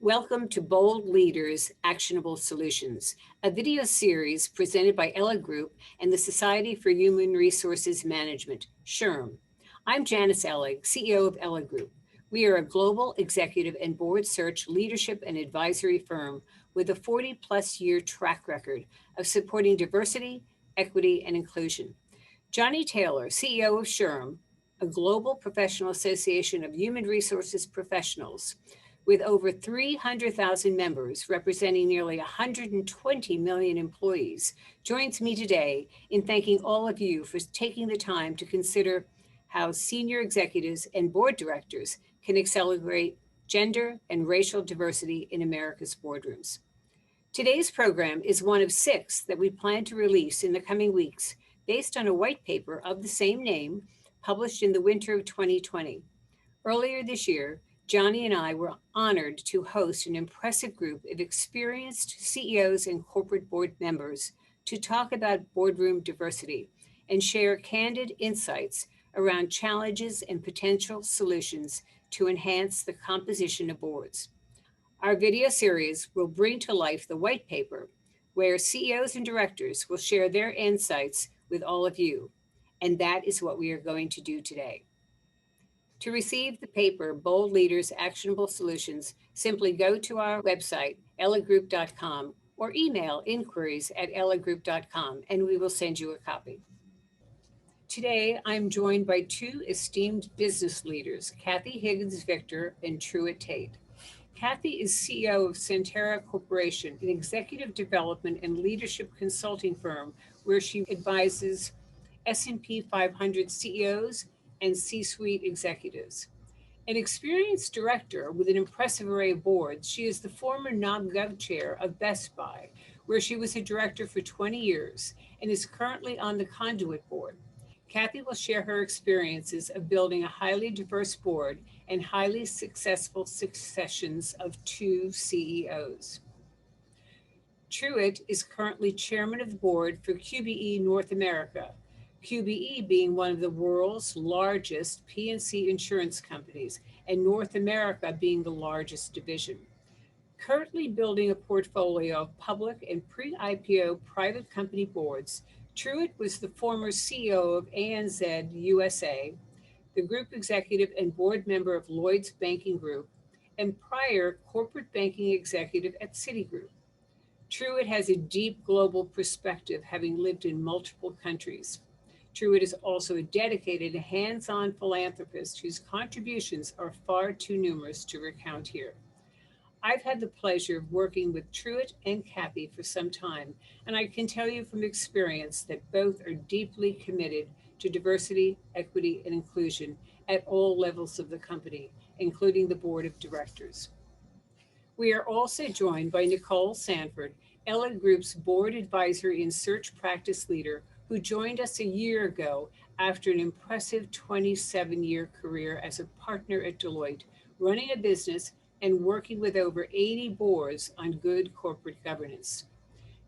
Welcome to Bold Leaders, Actionable Solutions, a video series presented by Ellig Group and the Society for Human Resources Management, SHRM. I'm Janice Ellig, CEO of Ellig Group. We are a global executive and board search leadership and advisory firm with a 40-plus year track record of supporting diversity, equity, and inclusion. Johnny Taylor, CEO of SHRM, a global professional association of human resources professionals, with over 300,000 members representing nearly 120 million employees, joins me today in thanking all of you for taking the time to consider how senior executives and board directors can accelerate gender and racial diversity in America's boardrooms. Today's program is one of 6 that we plan to release in the coming weeks based on a white paper of the same name published in the winter of 2020. Earlier this year, Johnny and I were honored to host an impressive group of experienced CEOs and corporate board members to talk about boardroom diversity and share candid insights around challenges and potential solutions to enhance the composition of boards. Our video series will bring to life the white paper, where CEOs and directors will share their insights with all of you. And that is what we are going to do today. To receive the paper, Bold Leaders, Actionable Solutions, simply go to our website, elliggroup.com, or email inquiries@elliggroup.com, and we will send you a copy. Today, I'm joined by 2 esteemed business leaders, Kathy Higgins-Victor and Truett Tate. Kathy is CEO of Centera Corporation, an executive development and leadership consulting firm where she advises S&P 500 CEOs and C-suite executives. An experienced director with an impressive array of boards, she is the former NomGov chair of Best Buy, where she was a director for 20 years and is currently on the Conduit board. Kathy will share her experiences of building a highly diverse board and highly successful successions of 2 CEOs. Truett is currently chairman of the board for QBE North America, QBE being one of the world's largest P&C insurance companies, and North America being the largest division. Currently building a portfolio of public and pre-IPO private company boards, Truett was the former CEO of ANZ USA, the group executive and board member of Lloyd's Banking Group, and prior corporate banking executive at Citigroup. Truett has a deep global perspective, having lived in multiple countries. Truett is also a dedicated, hands-on philanthropist whose contributions are far too numerous to recount here. I've had the pleasure of working with Truett and Kathy for some time, and I can tell you from experience that both are deeply committed to diversity, equity, and inclusion at all levels of the company, including the board of directors. We are also joined by Nicole Sanford, Ellig Group's board advisory and search practice leader, who joined us a year ago after an impressive 27-year career as a partner at Deloitte, running a business and working with over 80 boards on good corporate governance.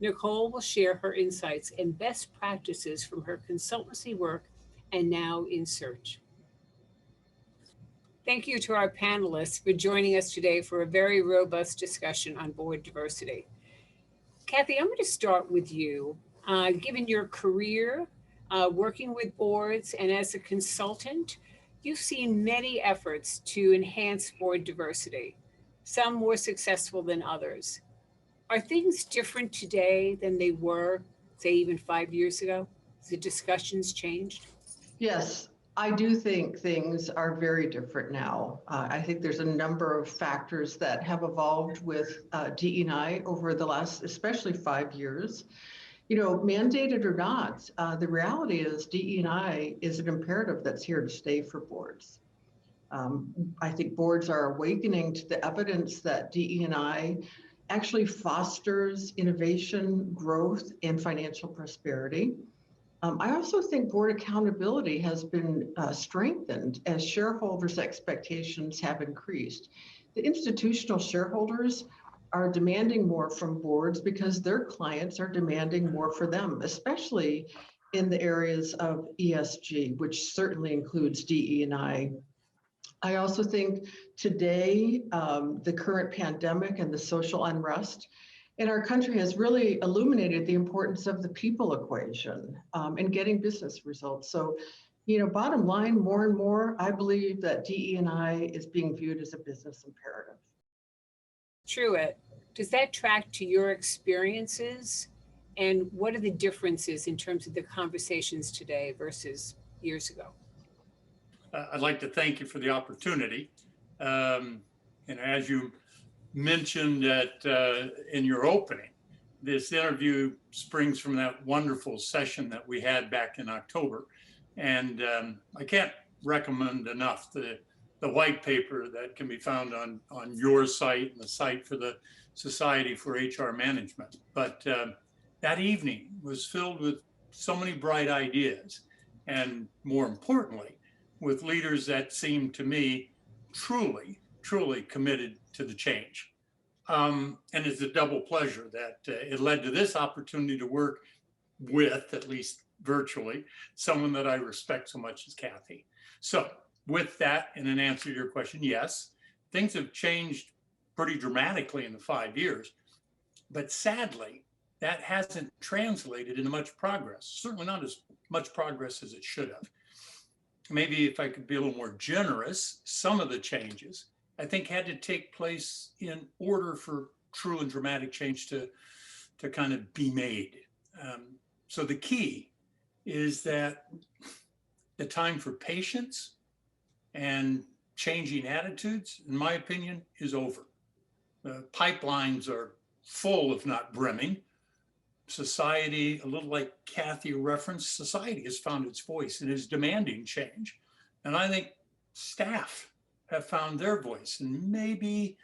Nicole will share her insights and best practices from her consultancy work and now in search. Thank you to our panelists for joining us today for a very robust discussion on board diversity. Kathy, I'm going to start with you. Given your career working with boards and as a consultant, you've seen many efforts to enhance board diversity, some more successful than others. Are things different today than they were, say, even 5 years ago? Has the discussions changed? Yes, I do think things are very different now. I think there's a number of factors that have evolved with DE&I over the last, especially 5 years. You know, mandated or not, the reality is DE&I is an imperative that's here to stay for boards. I think boards are awakening to the evidence that DE&I actually fosters innovation, growth, and financial prosperity. I also think board accountability has been strengthened as shareholders' expectations have increased. The institutional shareholders are demanding more from boards because their clients are demanding more for them, especially in the areas of ESG, which certainly includes DE&I I also think today, the current pandemic and the social unrest in our country has really illuminated the importance of the people equation in getting business results. So, bottom line, more and more, I believe that DE&I is being viewed as a business imperative. Truett, does that track to your experiences? And what are the differences in terms of the conversations today versus years ago? I'd like to thank you for the opportunity. And as you mentioned that in your opening, this interview springs from that wonderful session that we had back in October. And I can't recommend enough the white paper that can be found on your site and the site for the Society for HR Management. But that evening was filled with so many bright ideas, and more importantly, with leaders that seemed to me truly committed to the change. And it's a double pleasure that it led to this opportunity to work with, at least virtually, someone that I respect so much as Kathy. So with that, and in answer to your question, yes, things have changed pretty dramatically in the 5 years, but sadly, that hasn't translated into much progress, certainly not as much progress as it should have. Maybe if I could be a little more generous, some of the changes I think had to take place in order for true and dramatic change to kind of be made. So the key is that the time for patience and changing attitudes, in my opinion, is over. The pipelines are full, if not brimming. Society, a little like Kathy referenced, society has found its voice and is demanding change. And I think staff have found their voice and maybe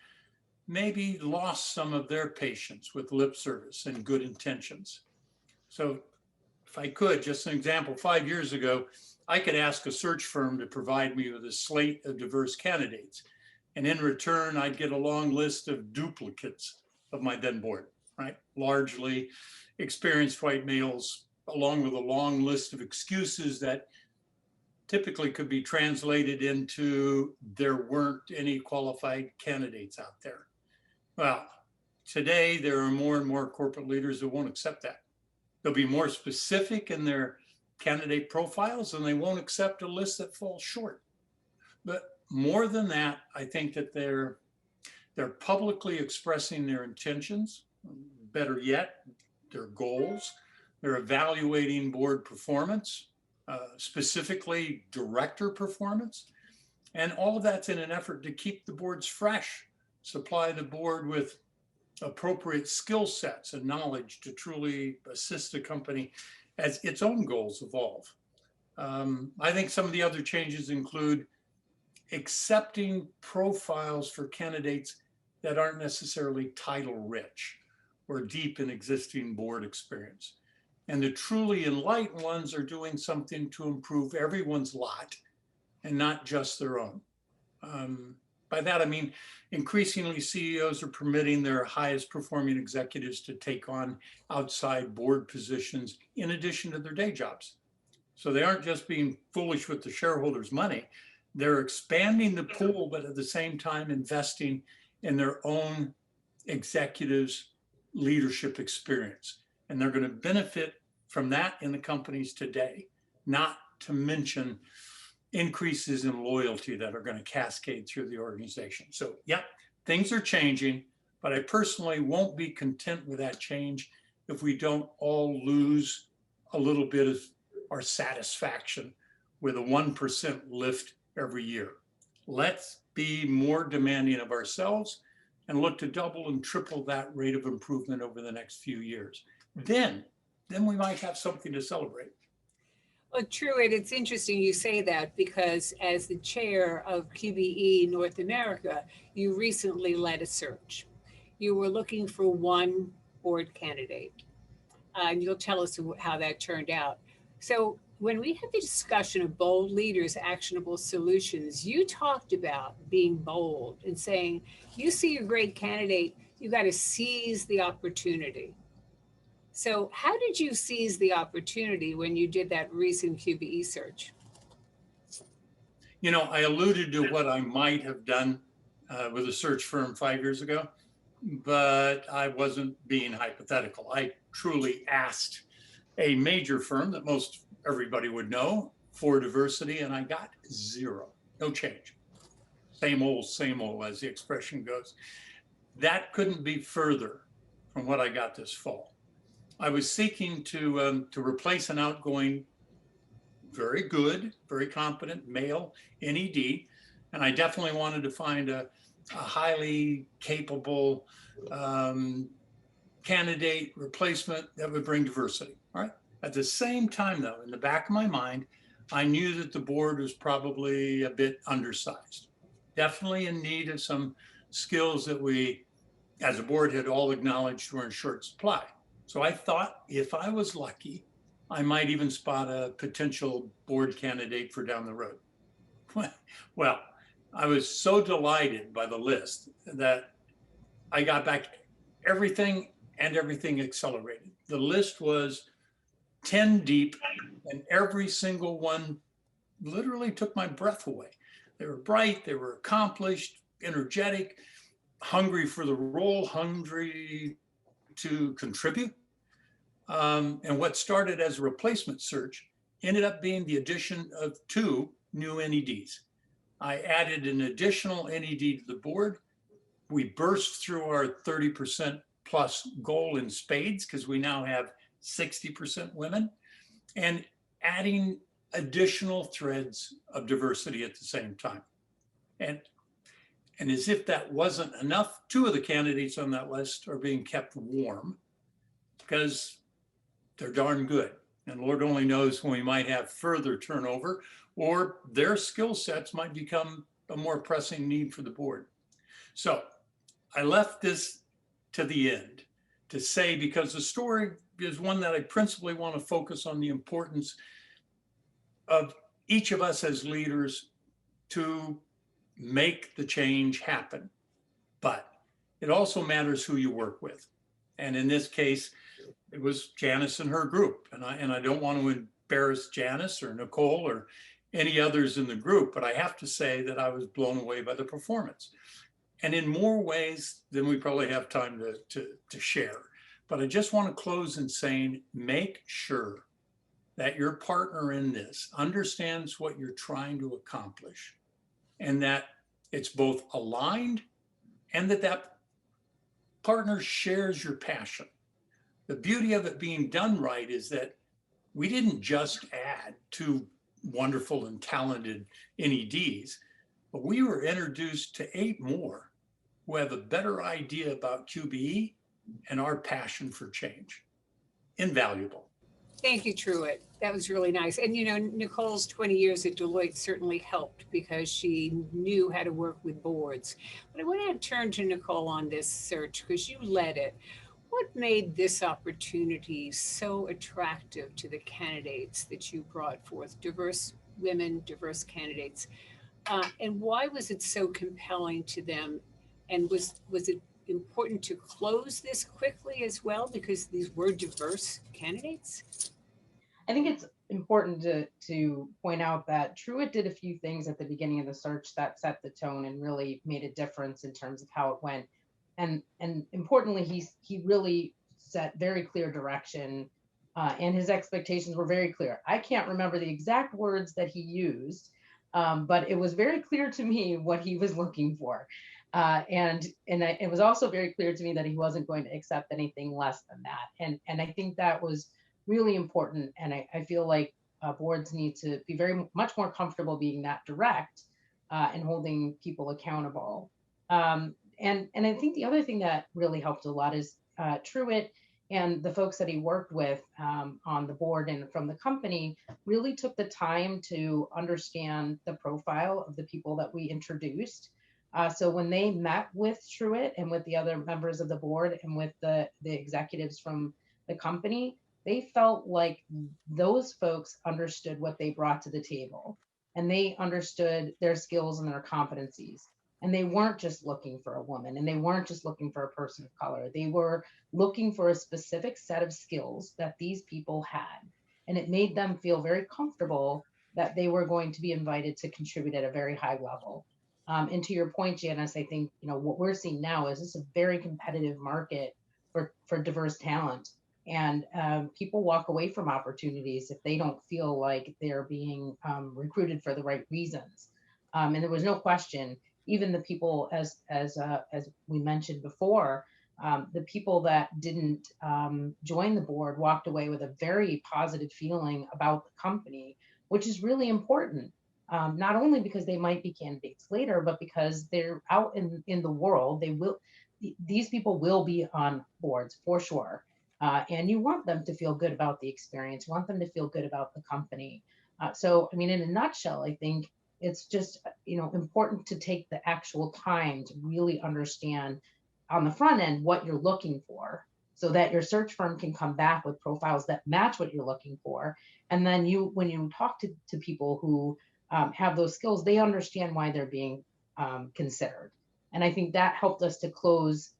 lost some of their patience with lip service and good intentions. So if I could, just an example, 5 years ago, I could ask a search firm to provide me with a slate of diverse candidates. And in return, I'd get a long list of duplicates of my then board, right? Largely experienced white males, along with a long list of excuses that typically could be translated into there weren't any qualified candidates out there. Well, today there are more and more corporate leaders who won't accept that. They'll be more specific in their candidate profiles, and they won't accept a list that falls short. But more than that, I think that they're publicly expressing their intentions, better yet, their goals. They're evaluating board performance, specifically director performance. And all of that's in an effort to keep the boards fresh, supply the board with appropriate skill sets and knowledge to truly assist the company as its own goals evolve. I think some of the other changes include accepting profiles for candidates that aren't necessarily title rich or deep in existing board experience. And the truly enlightened ones are doing something to improve everyone's lot and not just their own. By that, I mean, increasingly CEOs are permitting their highest performing executives to take on outside board positions in addition to their day jobs. So they aren't just being foolish with the shareholders' money, they're expanding the pool, but at the same time investing in their own executives' leadership experience. And they're going to benefit from that in the companies today, not to mention increases in loyalty that are going to cascade through the organization. So yeah, things are changing, but I personally won't be content with that change if we don't all lose a little bit of our satisfaction with a 1% lift every year. Let's be more demanding of ourselves and look to double and triple that rate of improvement over the next few years. Then we might have something to celebrate. Well, Truett, it's interesting you say that because as the chair of QBE North America, you recently led a search. You were looking for one board candidate, and you'll tell us how that turned out. So when we had the discussion of bold leaders, actionable solutions, you talked about being bold and saying, you see a great candidate, you got to seize the opportunity. So how did you seize the opportunity when you did that recent QBE search? I alluded to what I might have done with a search firm 5 years ago, but I wasn't being hypothetical. I truly asked a major firm that most everybody would know for diversity, and I got zero, no change. Same old, as the expression goes. That couldn't be further from what I got this fall. I was seeking to replace an outgoing, very good, very competent male NED, and I definitely wanted to find a highly capable candidate replacement that would bring diversity. All right. At the same time, though, in the back of my mind, I knew that the board was probably a bit undersized, definitely in need of some skills that we, as a board, had all acknowledged were in short supply. So I thought if I was lucky, I might even spot a potential board candidate for down the road. Well, I was so delighted by the list that I got back everything and everything accelerated. The list was 10 deep, and every single one literally took my breath away. They were bright, they were accomplished, energetic, hungry for the role, hungry to contribute. And what started as a replacement search ended up being the addition of 2 new NEDs. I added an additional NED to the board. We burst through our 30% plus goal in spades because we now have 60% women, and adding additional threads of diversity at the same time. And as if that wasn't enough, 2 of the candidates on that list are being kept warm because they're darn good. And Lord only knows when we might have further turnover, or their skill sets might become a more pressing need for the board. So I left this to the end to say, because the story is one that I principally want to focus on the importance of each of us as leaders to make the change happen. But it also matters who you work with. And in this case, it was Janice and her group. And I don't want to embarrass Janice or Nicole or any others in the group, but I have to say that I was blown away by the performance. And in more ways than we probably have time to share. But I just want to close in saying, make sure that your partner in this understands what you're trying to accomplish, and that it's both aligned and that partner shares your passion. The beauty of it being done right is that we didn't just add 2 wonderful and talented NEDs, but we were introduced to 8 more who have a better idea about QBE and our passion for change. Invaluable. Thank you, Truett. That was really nice. And Nicole's 20 years at Deloitte certainly helped because she knew how to work with boards. But I want to turn to Nicole on this search because you led it. What made this opportunity so attractive to the candidates that you brought forth? Diverse women, diverse candidates. And why was it so compelling to them? And was it important to close this quickly as well because these were diverse candidates? I think it's important to point out that Truett did a few things at the beginning of the search that set the tone and really made a difference in terms of how it went. And importantly, he really set very clear direction, and his expectations were very clear. I can't remember the exact words that he used, but it was very clear to me what he was looking for. And it was also very clear to me that he wasn't going to accept anything less than that. And I think that was really important. And I feel like boards need to be very much more comfortable being that direct and holding people accountable. And I think the other thing that really helped a lot is Truett and the folks that he worked with on the board and from the company really took the time to understand the profile of the people that we introduced. So when they met with Truett and with the other members of the board and with the executives from the company, they felt like those folks understood what they brought to the table, and they understood their skills and their competencies. And they weren't just looking for a woman, and they weren't just looking for a person of color. They were looking for a specific set of skills that these people had. And it made them feel very comfortable that they were going to be invited to contribute at a very high level. And to your point, Janice, I think, what we're seeing now is it's a very competitive market for diverse talent. And people walk away from opportunities if they don't feel like they're being recruited for the right reasons. And there was no question, even the people, as we mentioned before, the people that didn't join the board walked away with a very positive feeling about the company, which is really important. Not only because they might be candidates later, but because they're out in the world. These people will be on boards for sure. And you want them to feel good about the experience, want them to feel good about the company. So, I mean, in a nutshell, I think it's just, important to take the actual time to really understand on the front end what you're looking for, so that your search firm can come back with profiles that match what you're looking for. And then when you talk to people who have those skills, they understand why they're being considered. And I think that helped us to close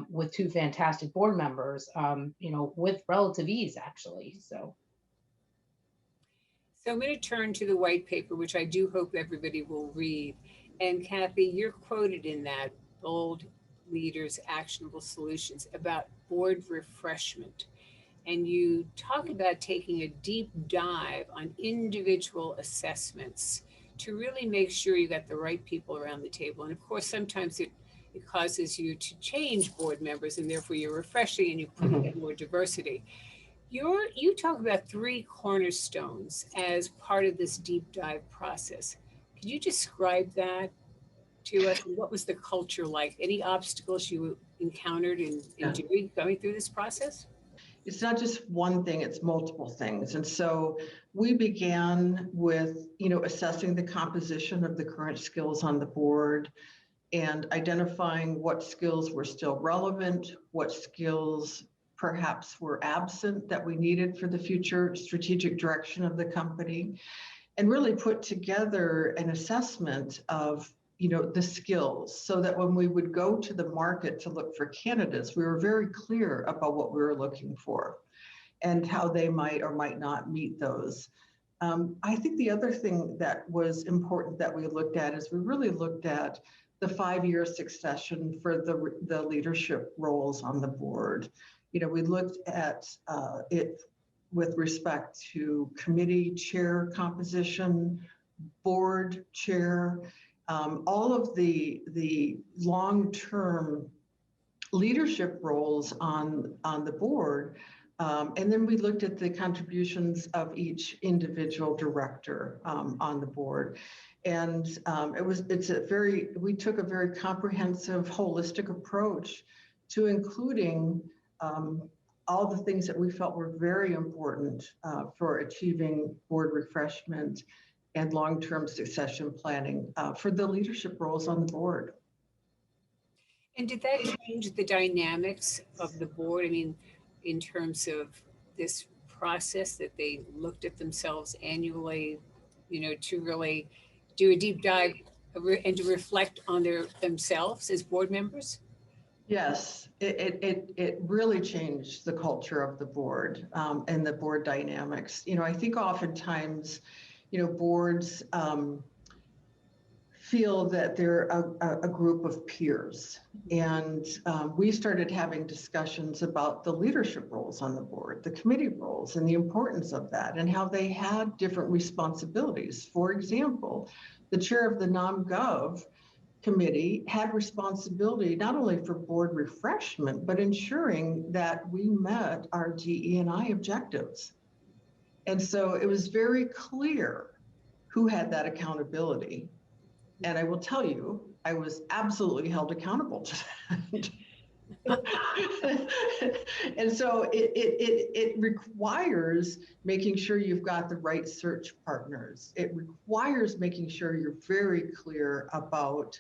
with two fantastic board members, with relative ease, actually. So I'm going to turn to the white paper, which I do hope everybody will read. And Kathy, you're quoted in that bold leaders actionable solutions about board refreshment. And you talk about taking a deep dive on individual assessments to really make sure you got the right people around the table. And of course, sometimes it causes you to change board members, and therefore you're refreshing and you put more diversity. You talk about three cornerstones as part of this deep dive process. Could you describe that to us? And what was the culture like? Any obstacles you encountered in going through this process? It's not just one thing, it's multiple things. And so we began with, assessing the composition of the current skills on the board and identifying what skills were still relevant, what skills perhaps were absent that we needed for the future strategic direction of the company, and really put together an assessment of the skills, so that when we would go to the market to look for candidates, we were very clear about what we were looking for and how they might or might not meet those. I think the other thing that was important that we looked at is we really looked at the 5-year succession for the leadership roles on the board. We looked at it with respect to committee chair composition, board chair, all of the long-term leadership roles on the board. And then we looked at the contributions of each individual director on the board. And we took a very comprehensive, holistic approach to including all the things that we felt were very important for achieving board refreshment and long-term succession planning for the leadership roles on the board. And did that change the dynamics of the board? I mean, in terms of this process that they looked at themselves annually, to really do a deep dive and to reflect on themselves as board members? Yes, it really changed the culture of the board and the board dynamics. I think oftentimes, boards feel that they're a group of peers. And we started having discussions about the leadership roles on the board, the committee roles, and the importance of that, and how they had different responsibilities. For example, the chair of the NomGov committee had responsibility not only for board refreshment, but ensuring that we met our DE&I objectives. And so it was very clear who had that accountability. And I will tell you, I was absolutely held accountable to that. And so it requires making sure you've got the right search partners. It requires making sure you're very clear about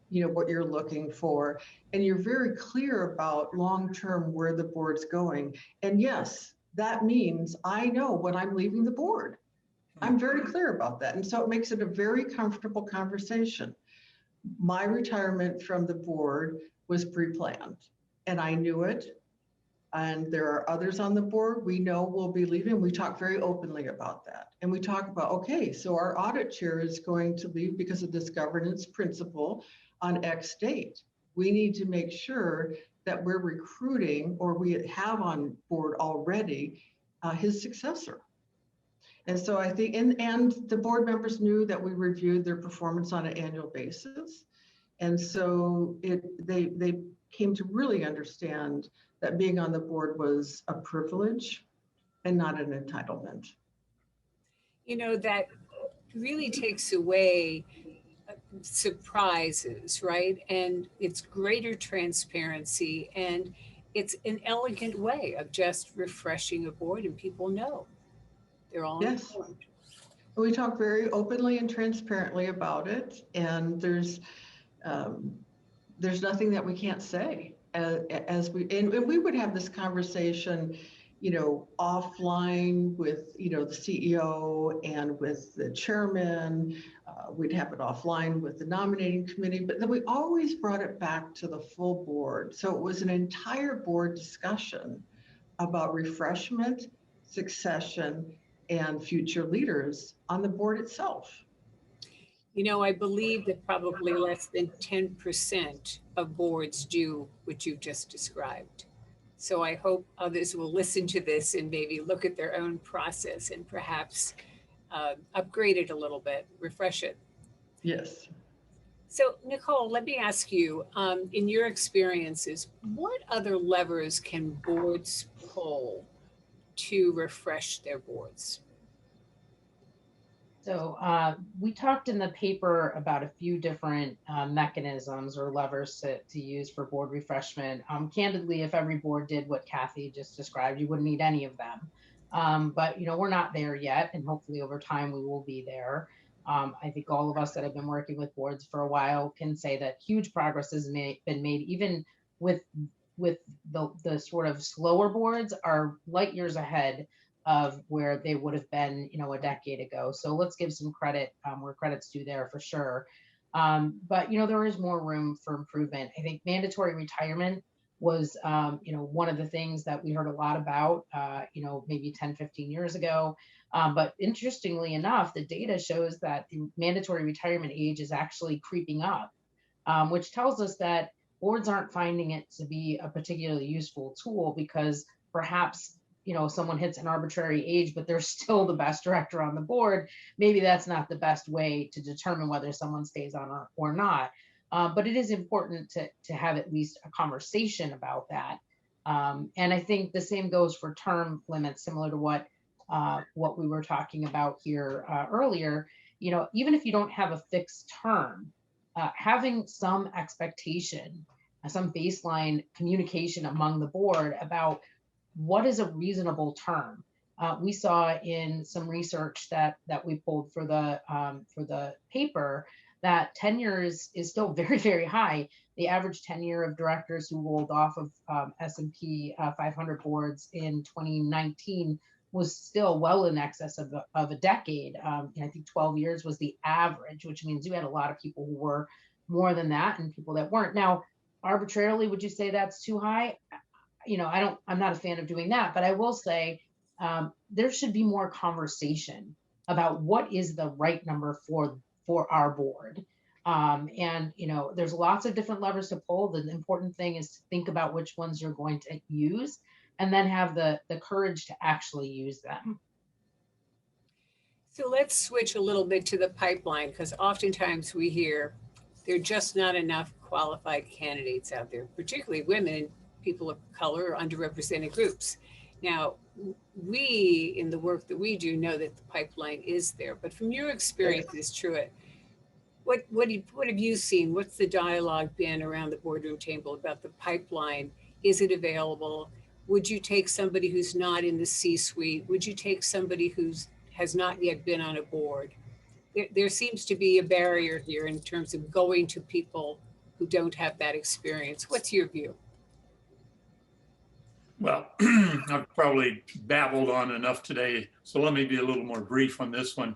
what you're looking for, and you're very clear about long-term where the board's going. And yes, that means I know when I'm leaving the board. I'm very clear about that. And so it makes it a very comfortable conversation. My retirement from the board was pre-planned, and I knew it. And there are others on the board we know will be leaving. We talk very openly about that. And we talk about, okay, so our audit chair is going to leave because of this governance principle on X date. We need to make sure that we're recruiting, or we have on board already, his successor. And so I think, and the board members knew that we reviewed their performance on an annual basis. And so they came to really understand that being on the board was a privilege and not an entitlement. You know, that really takes away surprises, right? And it's greater transparency, and it's an elegant way of just refreshing a board, and people know they're all Yes. informed. We talk very openly and transparently about it, and there's nothing that we can't say as we, and we would have this conversation, you know, offline with, you know, the CEO and with the chairman. We'd have it offline with the nominating committee, but then we always brought it back to the full board. So it was an entire board discussion about refreshment, succession, and future leaders on the board itself. You know, I believe that probably less than 10% of boards do what you've just described. So I hope others will listen to this and maybe look at their own process and perhaps upgrade it a little bit, refresh it. Yes. So Nicole, let me ask you, in your experiences, what other levers can boards pull to refresh their boards? So we talked in the paper about a few different mechanisms or levers to use for board refreshment. Candidly, if every board did what Kathy just described, you wouldn't need any of them. But you know, we're not there yet, and hopefully over time we will be there. I think all of us that have been working with boards for a while can say that huge progress has been made, even with the sort of slower boards are light years ahead of where they would have been, you know, a decade ago. So let's give some credit where credit's due there for sure. But, you know, there is more room for improvement. I think mandatory retirement was, you know, one of the things that we heard a lot about, you know, maybe 10, 15 years ago. But interestingly enough, the data shows that the mandatory retirement age is actually creeping up, which tells us that boards aren't finding it to be a particularly useful tool because perhaps, you know, someone hits an arbitrary age, but they're still the best director on the board. Maybe that's not the best way to determine whether someone stays on or not. But it is important to have at least a conversation about that. And I think the same goes for term limits, similar to what we were talking about here earlier. You know, even if you don't have a fixed term, having some expectation, some baseline communication among the board about what is a reasonable term. We saw in some research that we pulled for the paper that tenure is still very, very high. The average tenure of directors who rolled off of S&P 500 boards in 2019 was still well in excess of a decade. And I think 12 years was the average, which means you had a lot of people who were more than that and people that weren't. Now, arbitrarily, would you say that's too high? You know, I'm not a fan of doing that, but I will say there should be more conversation about what is the right number for our board. And, you know, there's lots of different levers to pull. The important thing is to think about which ones you're going to use and then have the courage to actually use them. So let's switch a little bit to the pipeline, because oftentimes we hear there are just not enough qualified candidates out there, particularly women and people of color or underrepresented groups. Now, we, in the work that we do, know that the pipeline is there. But from your experiences, Truett, what have you seen? What's the dialogue been around the boardroom table about the pipeline? Is it available? Would you take somebody who's not in the C-suite? Would you take somebody who has not yet been on a board? There seems to be a barrier here in terms of going to people who don't have that experience. What's your view? Well, I've probably babbled on enough today, so let me be a little more brief on this one.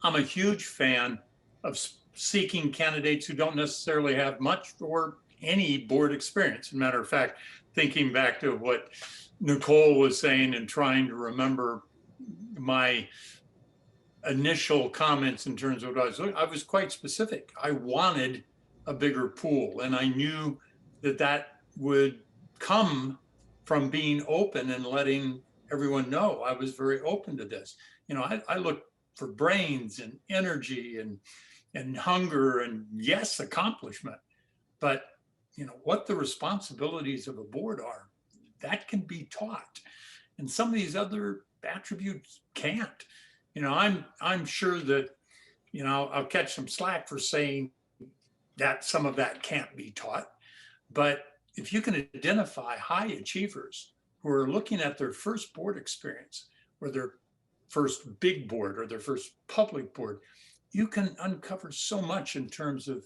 I'm a huge fan of seeking candidates who don't necessarily have much or any board experience. As a matter of fact, thinking back to what Nicole was saying and trying to remember my initial comments in terms of what I was quite specific. I wanted a bigger pool, and I knew that that would come from being open and letting everyone know I was very open to this. You know, I look for brains and energy and hunger and, yes, accomplishment. But, you know, what the responsibilities of a board are, that can be taught. And some of these other attributes can't. You know, I'm sure that, you know, I'll catch some slack for saying that some of that can't be taught. But if you can identify high achievers who are looking at their first board experience or their first big board or their first public board, you can uncover so much in terms of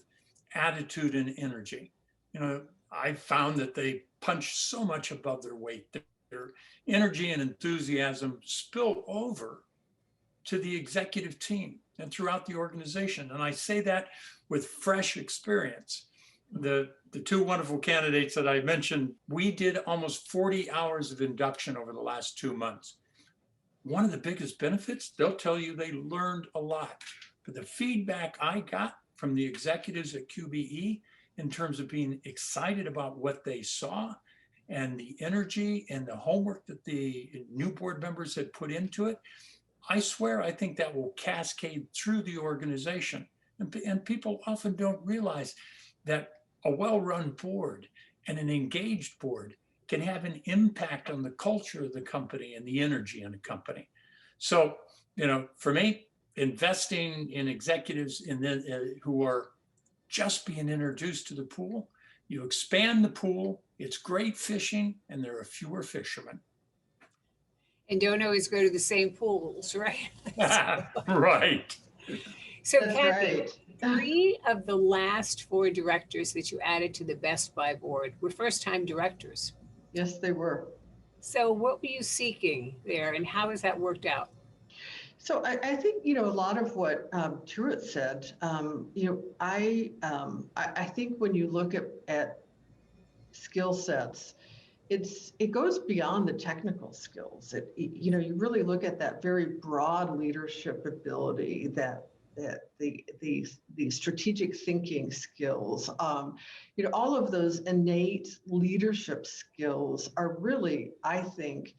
attitude and energy. You know, I found that they punch so much above their weight. Their energy and enthusiasm spill over to the executive team and throughout the organization. And I say that with fresh experience. The two wonderful candidates that I mentioned, we did almost 40 hours of induction over the last 2 months. One of the biggest benefits, they'll tell you they learned a lot. But the feedback I got from the executives at QBE in terms of being excited about what they saw and the energy and the homework that the new board members had put into it, I swear, I think that will cascade through the organization. And people often don't realize that a well-run board and an engaged board can have an impact on the culture of the company and the energy in the company. So, you know, for me, investing in executives who are just being introduced to the pool, you expand the pool, it's great fishing, and there are fewer fishermen. And don't always go to the same pools, right? Right. So That's Kathy, right. 3 of the last 4 directors that you added to the Best Buy board were first-time directors. Yes, they were. So what were you seeking there, and how has that worked out? So I think, you know, a lot of what Truett said, you know, I think when you look at skill sets, it goes beyond the technical skills. You know, you really look at that very broad leadership ability, that the strategic thinking skills, you know, all of those innate leadership skills are really, I think,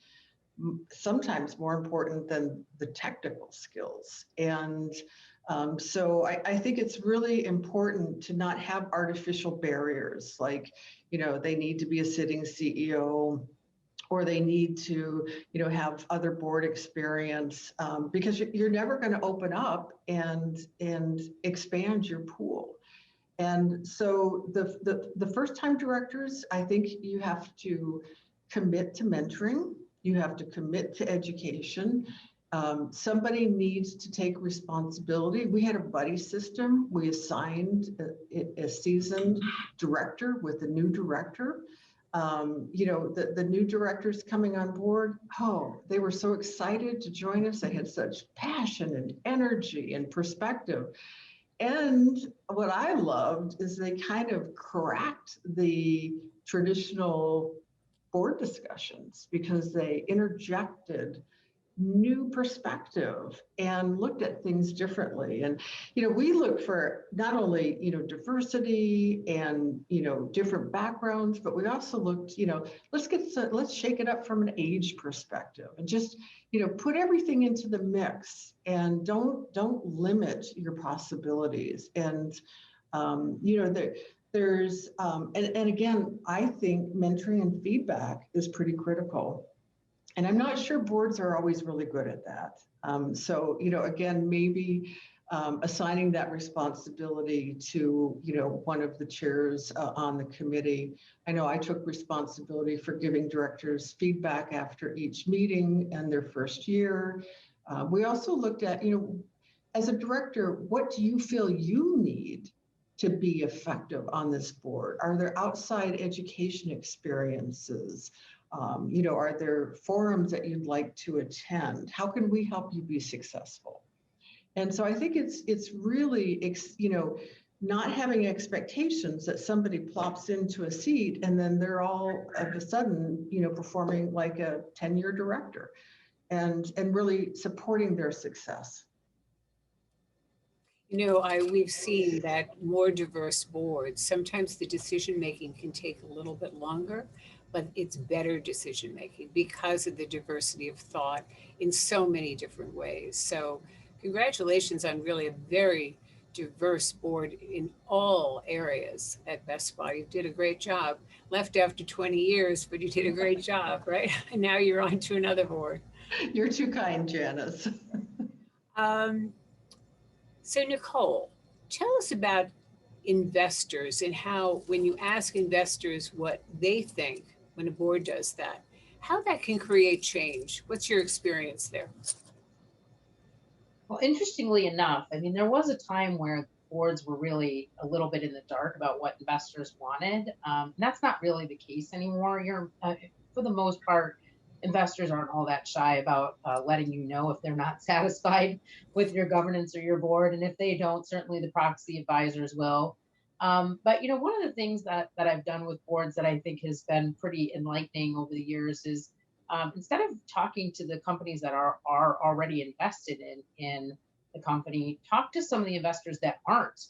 sometimes more important than the technical skills. And so I think it's really important to not have artificial barriers, like, you know, they need to be a sitting CEO, or they need to, you know, have other board experience, because you're never going to open up and expand your pool. And so the first-time directors, I think you have to commit to mentoring. You have to commit to education. Somebody needs to take responsibility. We had a buddy system. We assigned a seasoned director with a new director. You know, the new directors coming on board, oh, they were so excited to join us. They had such passion and energy and perspective. And what I loved is they kind of cracked the traditional board discussions because they interjected new perspective and looked at things differently. And, you know, we look for not only, you know, diversity and, you know, different backgrounds, but we also looked, you know, let's shake it up from an age perspective and just, you know, put everything into the mix and don't limit your possibilities. And, you know, there's, and again, I think mentoring and feedback is pretty critical. And I'm not sure boards are always really good at that. So, you know, again, maybe assigning that responsibility to, you know, one of the chairs on the committee. I know I took responsibility for giving directors feedback after each meeting and their first year. We also looked at, you know, as a director, what do you feel you need to be effective on this board? Are there outside education experiences? You know, are there forums that you'd like to attend? How can we help you be successful? And so I think it's really, you know, not having expectations that somebody plops into a seat and then they're all of a sudden, performing like a 10-year director, and really supporting their success. We've seen that more diverse boards, sometimes the decision making can take a little bit longer, but it's better decision making because of the diversity of thought in so many different ways. So, congratulations on really a very diverse board in all areas at Best Buy. You did a great job. Left after 20 years, but you did a great job, right? And now you're on to another board. You're too kind, Janice. So, Nicole, tell us about investors and how, when you ask investors what they think when a board does that, how that can create change. What's your experience there? Well, interestingly enough, I mean, there was a time where boards were really a little bit in the dark about what investors wanted. That's not really the case anymore. For the most part, investors aren't all that shy about letting you know if they're not satisfied with your governance or your board. And if they don't, certainly the proxy advisors will. But one of the things that I've done with boards that I think has been pretty enlightening over the years is instead of talking to the companies that are already invested in the company, talk to some of the investors that aren't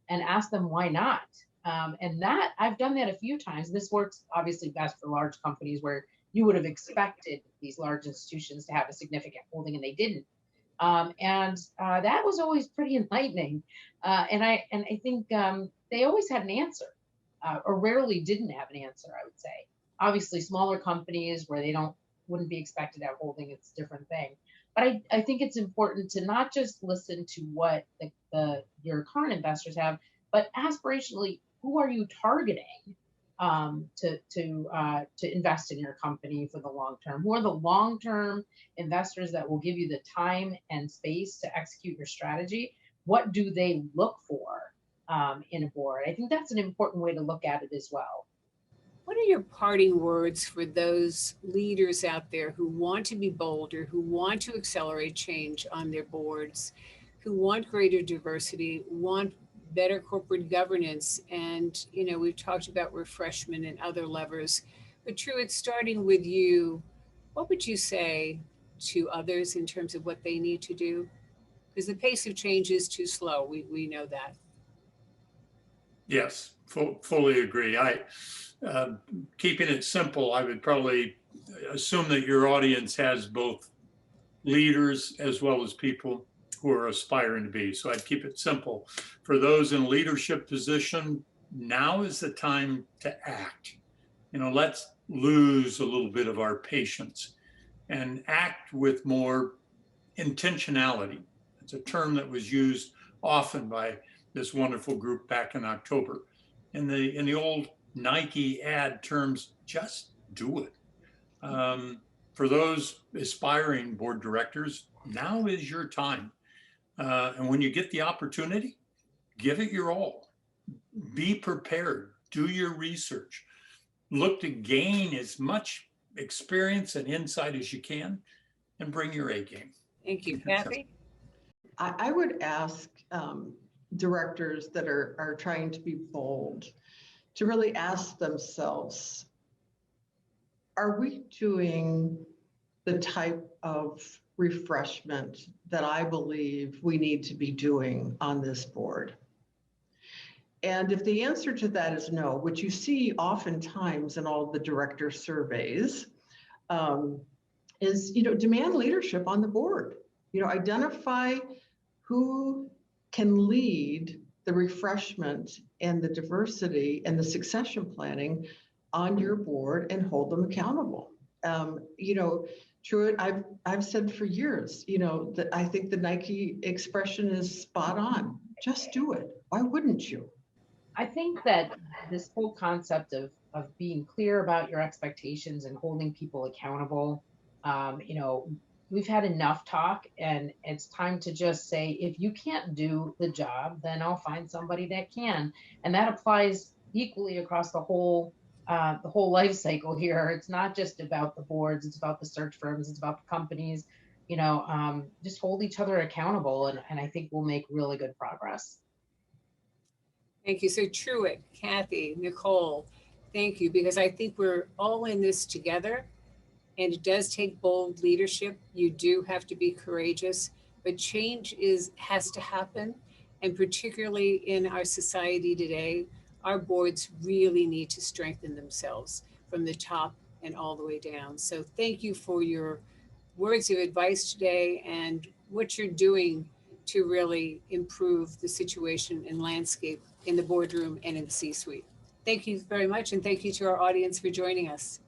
and ask them why not. And that I've done that a few times. This works obviously best for large companies where you would have expected these large institutions to have a significant holding and they didn't. And that was always pretty enlightening. And I think they always had an answer, or rarely didn't have an answer, I would say. Obviously, smaller companies where they wouldn't be expected to have holding, it's a different thing. But I think it's important to not just listen to what your current investors have, but aspirationally, who are you targeting to invest in your company for the long term? Who are the long-term investors that will give you the time and space to execute your strategy? What do they look for in a board? I think that's an important way to look at it as well. What are your parting words for those leaders out there who want to be bolder, who want to accelerate change on their boards, who want greater diversity, want better corporate governance? And, we've talked about refreshment and other levers. But Truett, starting with you, what would you say to others in terms of what they need to do? Because the pace of change is too slow. We know that. Yes, fully agree. Keeping it simple, I would probably assume that your audience has both leaders as well as people who are aspiring to be. So I'd keep it simple. For those in leadership position, now is the time to act. Let's lose a little bit of our patience and act with more intentionality. It's a term that was used often by this wonderful group back in October. In the old Nike ad terms, just do it. For those aspiring board directors, now is your time. And when you get the opportunity, give it your all. Be prepared. Do your research. Look to gain as much experience and insight as you can, and bring your A game. Thank you. Kathy? I would ask directors that are trying to be bold to really ask themselves, are we doing the type of refreshment that I believe we need to be doing on this board? And if the answer to that is no, which you see oftentimes in all the director surveys, is demand leadership on the board. Identify who can lead the refreshment and the diversity and the succession planning on your board and hold them accountable. Truett, I've said for years, that I think the Nike expression is spot on. Just do it. Why wouldn't you? I think that this whole concept of being clear about your expectations and holding people accountable, we've had enough talk, and it's time to just say, if you can't do the job, then I'll find somebody that can. And that applies equally across the whole life cycle here. It's not just about the boards, it's about the search firms, it's about the companies. Just hold each other accountable, and I think we'll make really good progress. Thank you. So Truett, Kathy, Nicole, thank you, because I think we're all in this together. And it does take bold leadership. You do have to be courageous, but change has to happen. And particularly in our society today, our boards really need to strengthen themselves from the top and all the way down. So thank you for your words of advice today and what you're doing to really improve the situation and landscape in the boardroom and in the C-suite. Thank you very much, and thank you to our audience for joining us.